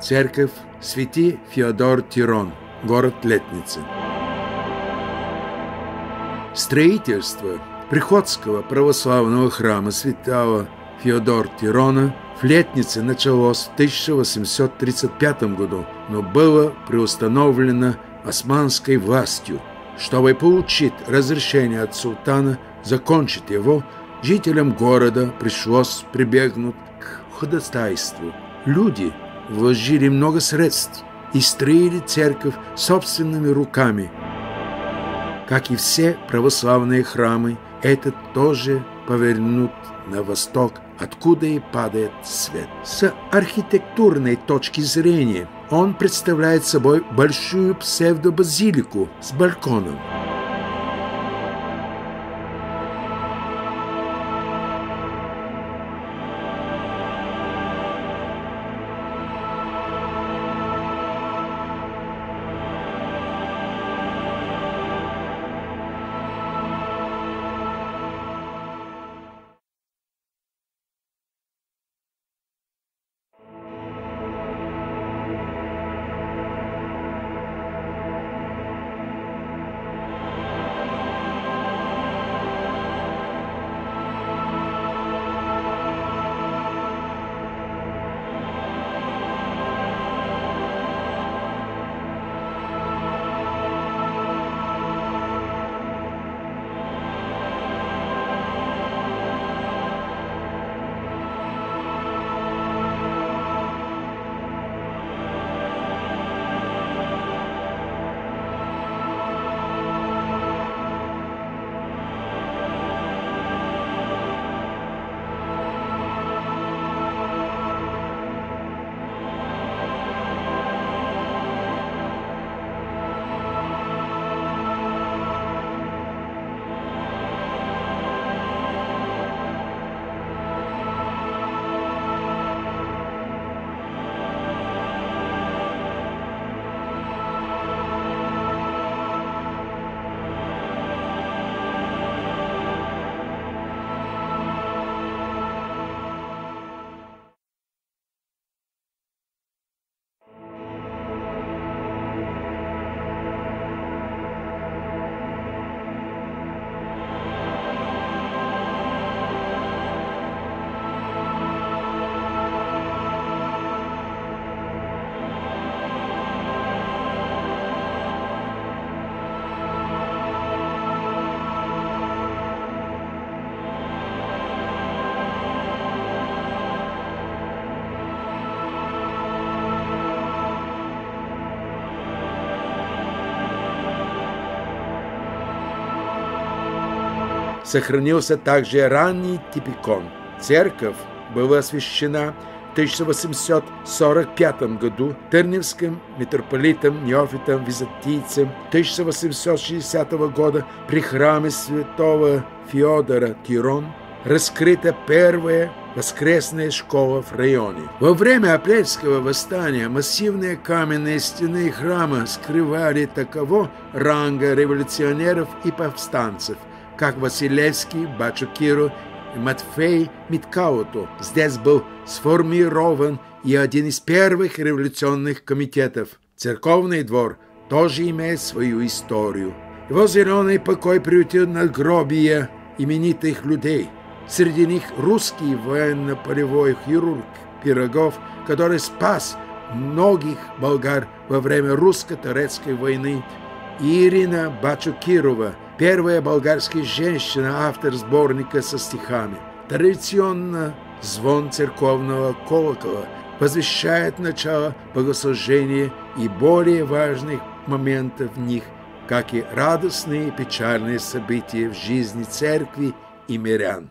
церковь Святой Феодор Тирон, город Летница. Строительство Приходского православного храма святого Феодора Тирона в Летнице началось в 1835 году, но было приостановлено османской властью. Чтобы получить разрешение от султана закончить его, жителям города пришлось прибегнуть к ходатайству. Люди вложили много средств и строили церковь собственными руками. Как и все православные храмы, этот тоже повернут на восток, откуда и падает свет. С архитектурной точки зрения он представляет собой большую псевдобазилику с балконом. Сохранился также ранний типикон. Церковь была освящена в 1845 году Терневским митрополитом Неофитом Византийцем, 1860 года при храме святого Феодора Тирон раскрыта первая воскресная школа в районе. Во время апрельского восстания массивные каменные стены храма скрывали таково ранга революционеров и повстанцев, как Василевский, Бачукиру и Матфей Миткауту. Здесь был сформирован и один из первых революционных комитетов. Церковный двор тоже имеет свою историю. Его зеленый покой приютил надгробия именитых людей. Среди них русский военно-полевой хирург Пирогов, который спас многих болгар во время русско-турецкой войны, и Ирина Бачукирова, первая болгарская женщина, автор сборника со стихами. Традиционно звон церковного колокола возвещает начало богослужения и более важных моментов в них, как и радостные и печальные события в жизни церкви и мирян.